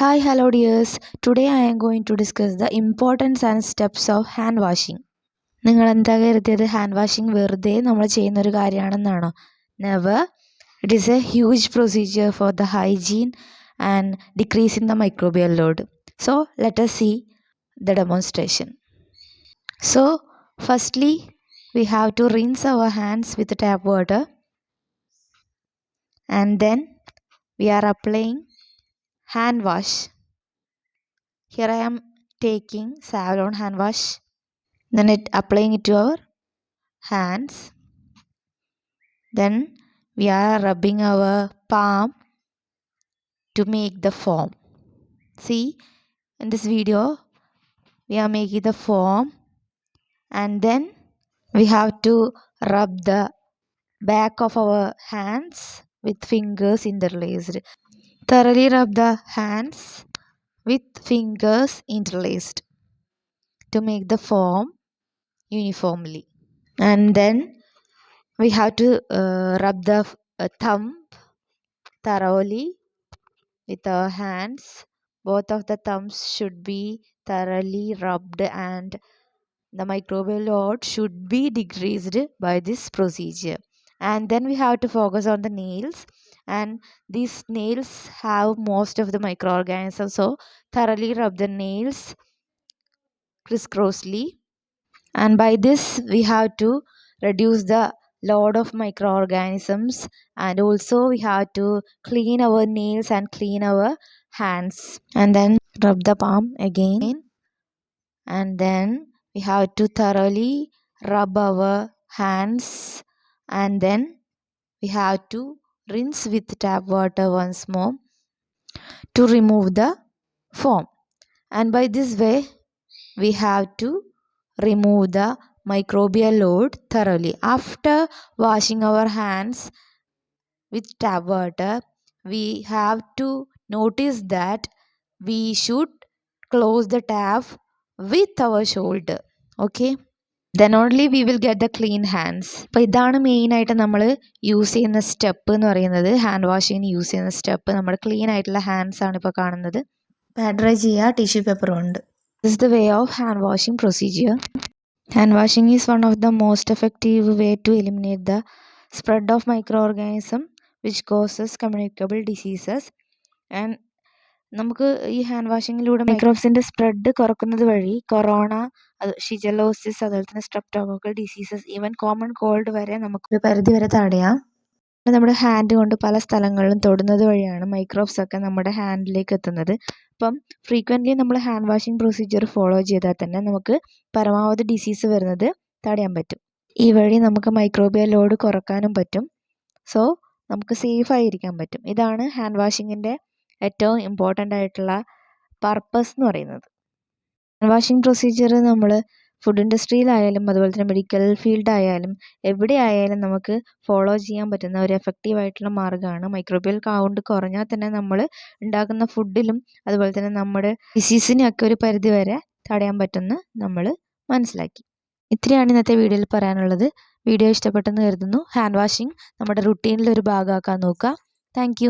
Hi, hello dears. Today I am going to discuss the importance and steps of hand washing. നിങ്ങൾ എന്താ കരുതിയത് hand washing വെറുതെ നമ്മൾ ചെയ്യുന്നൊരു കാര്യമാണെന്നാണോ? Never. It is a huge procedure for the hygiene and decrease in the microbial load. So let us see the demonstration. So firstly we have to rinse our hands with tap water and then we are applying hand wash. Here I am taking Savlon hand wash, then applying it to our hands. Then we are rubbing our palm to make the foam. See, in this video we are making the foam, and then we have to rub the back of our hands with fingers interlaced. Thoroughly rub the hands with fingers interlaced to make the foam uniformly. And then we have to rub the thumb thoroughly with our hands. Both of the thumbs should be thoroughly rubbed and the microbial load should be decreased by this procedure. And then we have to focus on the nails, and these nails have most of the microorganisms, so thoroughly rub the nails crisscrossly, and by this we have to reduce the load of microorganisms, and also we have to clean our nails and clean our hands, and then rub the palm again, and then we have to thoroughly rub our hands, and then we have to rinse with tap water once more to remove the foam, and by this way we have to remove the microbial load thoroughly. After washing our hands with tap water, we have to notice that we should close the tap with our shoulder. Okay, then only we will get the clean hands. അപ്പോൾ ഇതാണ് മെയിനായിട്ട് നമ്മൾ use ചെയ്യുന്ന step എന്ന് പറയുന്നത്. Hand വാഷിങ്ങിന് use ചെയ്യുന്ന step നമ്മുടെ clean ആയിട്ടുള്ള ഹാൻഡ്സ് ആണ് ഇപ്പോൾ കാണുന്നത്. പാഡ് ഡ്രൈ ചെയ്യുക ടിഷ്യൂ പേപ്പർ കൊണ്ട്. This is the way of hand washing procedure. Hand washing is one of the most effective way to eliminate the spread of microorganism which causes communicable diseases. And നമുക്ക് ഈ hand വാഷിങ്ങിലൂടെ മൈക്രോബ്സിൻ്റെ spread കുറക്കുന്നത് വഴി corona, ഷിജലോസിസ്, അതുപോലെ തന്നെ streptococcal diseases, even common called വരെ നമുക്ക് പരിധി വരെ തടയാം. നമ്മുടെ ഹാൻഡ് കൊണ്ട് പല സ്ഥലങ്ങളിലും തൊടുന്നത് വഴിയാണ് മൈക്രോബ്സ് ഒക്കെ നമ്മുടെ ഹാൻഡിലേക്ക് എത്തുന്നത്. അപ്പം ഫ്രീക്വൻ്റ്ലി നമ്മൾ ഹാൻഡ് വാഷിംഗ് പ്രൊസീജിയർ ഫോളോ ചെയ്താൽ തന്നെ നമുക്ക് പരമാവധി ഡിസീസ് വരുന്നത് തടയാൻ പറ്റും. ഈ വഴി നമുക്ക് മൈക്രോബിയൽ ലോഡ് കുറക്കാനും പറ്റും. സോ നമുക്ക് സേഫായിരിക്കാൻ പറ്റും. ഇതാണ് ഹാൻഡ് വാഷിങ്ങിൻ്റെ ഏറ്റവും ഇമ്പോർട്ടൻ്റ് ആയിട്ടുള്ള പർപ്പസ് എന്ന് പറയുന്നത്. ഹാൻഡ് വാഷിംഗ് പ്രൊസീജിയർ നമ്മൾ ഫുഡ് ഇൻഡസ്ട്രിയിലായാലും അതുപോലെ തന്നെ മെഡിക്കൽ ഫീൽഡ് ആയാലും എവിടെ ആയാലും നമുക്ക് ഫോളോ ചെയ്യാൻ പറ്റുന്ന ഒരു എഫക്റ്റീവായിട്ടുള്ള മാർഗ്ഗമാണ്. മൈക്രോബിയൽ കൗണ്ട് കുറഞ്ഞാൽ തന്നെ നമ്മൾ ഉണ്ടാക്കുന്ന ഫുഡിലും അതുപോലെ തന്നെ നമ്മുടെ ഡിസീസിനെയൊക്കെ ഒരു പരിധി വരെ തടയാൻ പറ്റുമെന്ന് നമ്മൾ മനസ്സിലാക്കി. ഇത്രയാണ് ഇന്നത്തെ വീഡിയോയിൽ പറയാനുള്ളത്. വീഡിയോ ഇഷ്ടപ്പെട്ടെന്ന് കരുതുന്നു. ഹാൻഡ് വാഷിംഗ് നമ്മുടെ റുട്ടീനിലൊരു ഭാഗമാക്കാൻ നോക്കുക. താങ്ക്